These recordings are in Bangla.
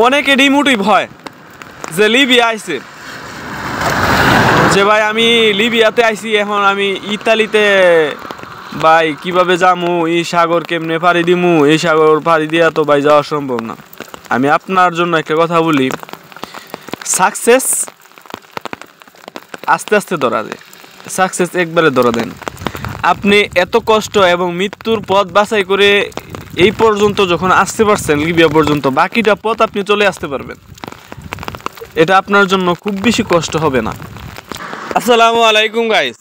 অনেকে ডিমোটিভ হয় যে লিবিয়া আইছে, যে ভাই আমি লিবিয়াতে আইছি, এখন আমি ইতালিতে ভাই কিভাবে যামু, এই সাগর কেমনে পাড়ি দিমু, এই সাগর পাড়ি দিয়া তো ভাই যাওয়া সম্ভব না। আমি আপনার জন্য একটা কথা বলি, সাকসেস আস্তে আস্তে ধরা যায়, সাকসেস একবারে ধরা দেন। আপনি এত কষ্ট এবং মৃত্যুর পথ বাছাই করে এই পর্যন্ত যখন আসতে পারছেন, লিবিয়া পর্যন্ত, বাকিটা পথ আপনি চলে আসতে পারবেন। এটা আপনার জন্য খুব বেশি কষ্ট হবে না। আসসালামু আলাইকুম গাইস।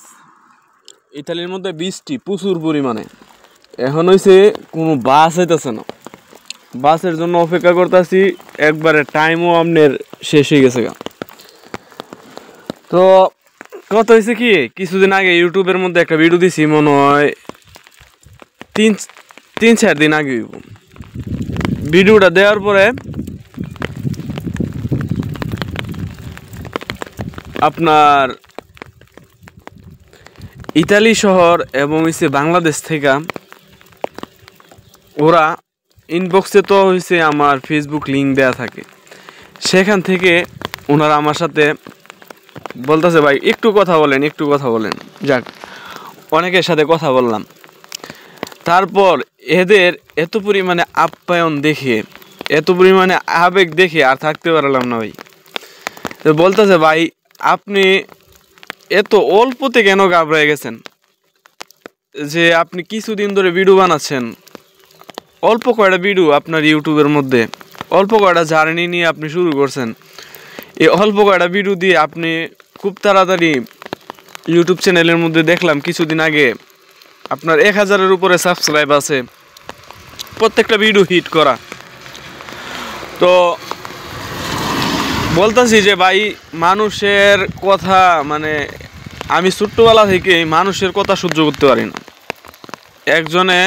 ইতালির মধ্যে বৃষ্টি প্রচুর পরিমাণে, এখন হয়েছে কোনো বাস আইতেছে না, বাসের জন্য অপেক্ষা করতেছি, একবারে টাইমও আপনার শেষ হয়ে গেছে। তো কথা হয়েছে কি, কিছুদিন আগে ইউটিউবের মধ্যে একটা ভিডিও দিছি, মনে হয় 3-4 দিন আগে। ভিডিওটা দেওয়ার পরে আপনার ইতালি শহর এবং হচ্ছে বাংলাদেশ থেকে ওরা ইনবক্সে তো হয়েছে আমার ফেসবুক লিঙ্ক দেওয়া থাকে, সেখান থেকে ওনারা আমার সাথে বলতেছে ভাই একটু কথা বলেন, একটু কথা বলেন। যাক, অনেকের সাথে কথা বললাম, তারপর এদের এত পরিমাণে আপ্যায়ন দেখে, এত পরিমাণে আবেগ দেখে আর থাকতে পারলাম না ভাই। তো বলতেছে ভাই আপনি এত অল্পতে কেন ঘাবড়ে গেছেন, যে আপনি কিছুদিন ধরে ভিডিও বানাচ্ছেন, অল্প কয়টা ভিডিও আপনার ইউটিউবের মধ্যে, অল্প কয়টা জার্নি নিয়ে আপনি শুরু করছেন, এই অল্প কয়টা ভিডিও দিয়ে আপনি খুব তাড়াতাড়ি ইউটিউব চ্যানেলের মধ্যে দেখলাম কিছুদিন আগে আপনার 1000-এর উপরে সাবস্ক্রাইব আছে, প্রত্যেকটা ভিডিও হিট করা। তো বলতেছি যে ভাই মানুষের কথা, মানে আমি ছোট্টবেলা থেকে মানুষের কথা সহ্য করতে পারি না, একজনে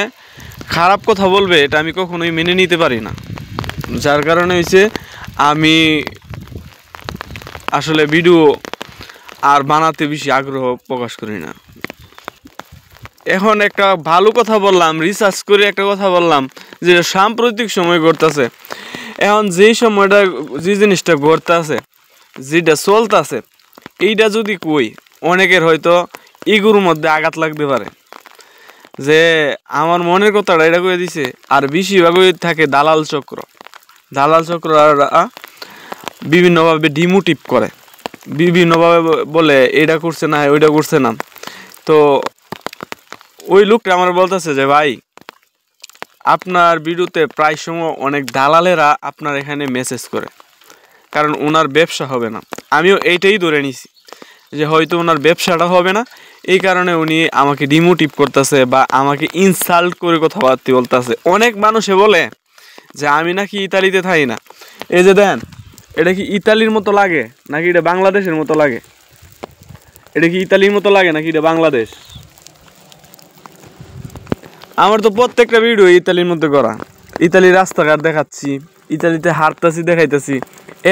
খারাপ কথা বলবে এটা আমি কখনোই মেনে নিতে পারি না, যার কারণে হয়েছে আমি আসলে ভিডিও আর বানাতে বেশি আগ্রহ প্রকাশ করি না। এখন একটা ভালো কথা বললাম, রিসার্চ করে একটা কথা বললাম, যে সাম্প্রতিক সময় ঘটতেছে, এখন যেই সময়টা যে জিনিসটা ঘটতেছে, যেটা চলতেছে, এইটা যদি কই অনেকের হয়তো ইগুর মধ্যে আঘাত লাগতে পারে, যে আমার মনের কথাটা এটা করে দিছে। আর বেশিরভাগই থাকে দালাল চক্র, দালাল চক্র বিভিন্নভাবে ডিমোটিভ করে, বিভিন্নভাবে বলে এটা করছে না, ওইটা করছে না। তো ওই লোকটা আমার বলতেছে যে ভাই আপনার ভিডিওতে প্রায় সময় অনেক দালালেরা আপনার এখানে মেসেজ করে, কারণ ওনার ব্যবসা হবে না। আমিও এইটাই ধরে নিছি যে হয়তো ওনার ব্যবসাটা হবে না, এই কারণে উনি আমাকে ডিমোটিভ করতেছে বা আমাকে ইনসাল্ট করে কথাবার্তা বলতেছে। অনেক মানুষে বলে যে আমি নাকি ইতালিতে থাকি না। এই যে দেন, এটা কি ইতালির মতো লাগে নাকি এটা বাংলাদেশের মতো লাগে? এটা কি ইতালির মতো লাগে নাকি এটা বাংলাদেশ? আমার তো প্রত্যেকটা ভিডিও ইতালির মধ্যে করা, ইতালির রাস্তাঘাট দেখাচ্ছি, ইতালিতে হাঁটতেছি দেখাইতেছি,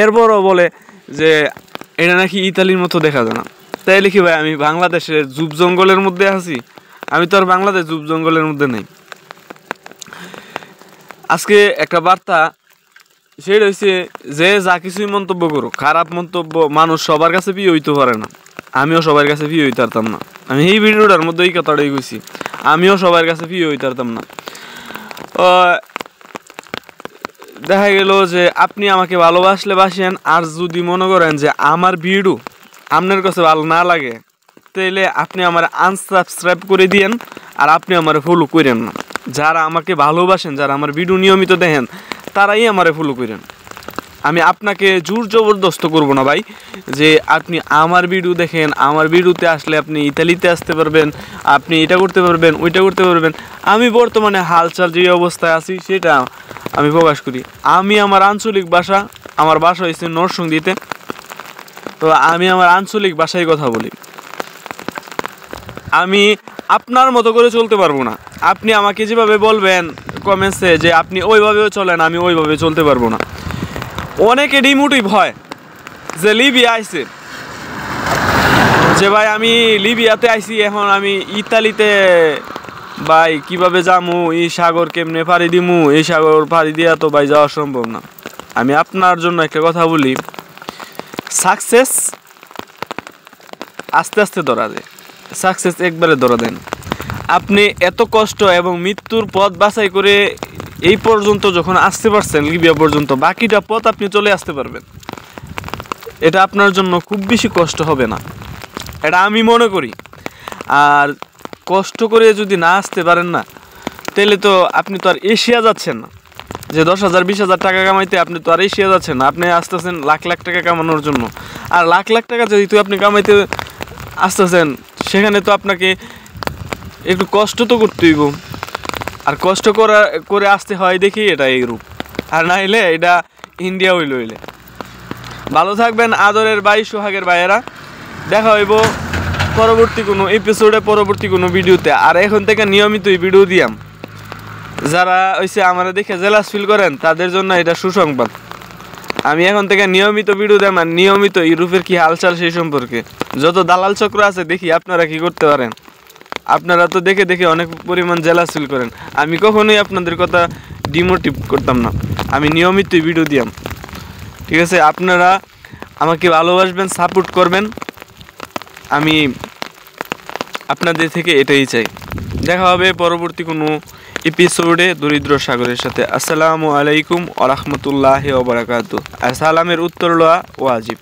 এরপরও বলে যে এটা নাকি ইতালির মতো দেখা যায় না। তাইলে কি ভাই আমি বাংলাদেশের জুব জঙ্গলের মধ্যে আছি? আমি তো আর বাংলাদেশ জুব জঙ্গলের মধ্যে নেই। আজকে একটা বার্তা, সেটা হচ্ছে যে যা কিছুই মন্তব্য করো, খারাপ মন্তব্য মানুষ সবার কাছে প্রিয় হইতে পারে না, আমিও সবার কাছে প্রিয় হইতে পারতাম না। আমি এই ভিডিওটার মধ্যে এই কথাটাই কইছি, আমিও সবার কাছে প্রিয় হইতে পারতাম না। দেখা গেল যে আপনি আমাকে ভালোবাসলে বাসেন, আর যদি মনে করেন যে আমার ভিডিও আপনার কাছে ভালো না লাগে, তাহলে আপনি আমার আনসাবস্ক্রাইব করে দিয়েন, আর আপনি আমার ফলো করেন না। যারা আমাকে ভালোবাসেন, যারা আমার ভিডিও নিয়মিত দেখেন, তারাই আমারে ফলো করেন। আমি আপনাকে জোর জবরদস্ত করব না ভাই, যে আপনি আমার ভিডিও দেখেন, আমার ভিডিওতে আসলে আপনি ইতালিতে আসতে পারবেন, আপনি এটা করতে পারবেন, ওইটা করতে পারবেন। আমি বর্তমানে হালচাল যে অবস্থায় আছি সেটা আমি প্রকাশ করি। আমি আমার আঞ্চলিক ভাষা, আমার বাসা হচ্ছে নরসিংদীতে, তো আমি আমার আঞ্চলিক ভাষায় কথা বলি। আমি আপনার মতো করে চলতে পারবো না। আপনি আমাকে যেভাবে বলবেন কমেন্টসে যে আপনি ওইভাবেও চলেন, আমি ওইভাবে চলতে পারবো না। অনেকে ডিমোটিভ হয় যে লিবিয়া আইছে, যে ভাই আমি লিবিয়াতে আইছি, এখন আমি ইতালিতে ভাই কিভাবে যামু, এই সাগর কেমনে পাড়ি দিমু, এই সাগর পাড়ি দিয়া তো ভাই যাওয়া সম্ভব না। আমি আপনার জন্য একটা কথা বলি, সাকসেস আস্তে আস্তে ধরা যায়, সাকসেস একবারে ধরা দেন। আপনি এত কষ্ট এবং মৃত্যুর পথ বাছাই করে এই পর্যন্ত যখন আসতে পারছেন, লিবিয়া পর্যন্ত, বাকিটা পথ আপনি চলে আসতে পারবেন। এটা আপনার জন্য খুব বেশি কষ্ট হবে না, এটা আমি মনে করি। আর কষ্ট করে যদি না আসতে পারেন না, তাহলে তো আপনি তো আর এশিয়া যাচ্ছেন না, যে 10,000 20,000 টাকা কামাইতে আপনি তো আর এশিয়া যাচ্ছেন না। আপনি আসতেছেন লাখ লাখ টাকা কামানোর জন্য। আর লাখ লাখ টাকা যেহেতু আপনি কামাইতে আসতেছেন, সেখানে তো আপনাকে একটু কষ্ট তো করতে হইব। আর কষ্ট করে আসতে হয় দেখি এটা এই রূপ, আর না হইলে এটা ইন্ডিয়া হইলে। ভালো থাকবেন আদরের ভাই, সোহাগের ভাইয়েরা। দেখা হইব পরবর্তী কোনো এপিসোডে, পরবর্তী কোনো ভিডিওতে। আর এখন থেকে নিয়মিতই ভিডিও দিয়াম। যারা হইছে আমার দেখে জেলাস ফিল করেন, তাদের জন্য এটা সুসংবাদ। আমি এখন থেকে নিয়মিত ভিডিও দিলাম, আর নিয়মিত ইউরোপের কি হালচাল সেই সম্পর্কে। যত দালাল চক্র আছে দেখি আপনারা কি করতে পারেন। আপনারা তো দেখে দেখে অনেক পরিমাণ জেলাস ফিল করেন। আমি কখনোই আপনাদের কথা ডিমোটিভ করতাম না, আমি নিয়মিতই ভিডিও দিয়াম। ঠিক আছে, আপনারা আমাকে ভালোবাসবেন, সাপোর্ট করবেন, আমি আপনাদের থেকে এটাই চাই। দেখা হবে পরবর্তী কোনো এপিসোডে দরিদ্র সাগরের সাথে। আসসালামু আলাইকুম ওয়া রাহমাতুল্লাহি ওয়া বারাকাতুহু। আর সালামের উত্তর লওয়া ওয়াজিব।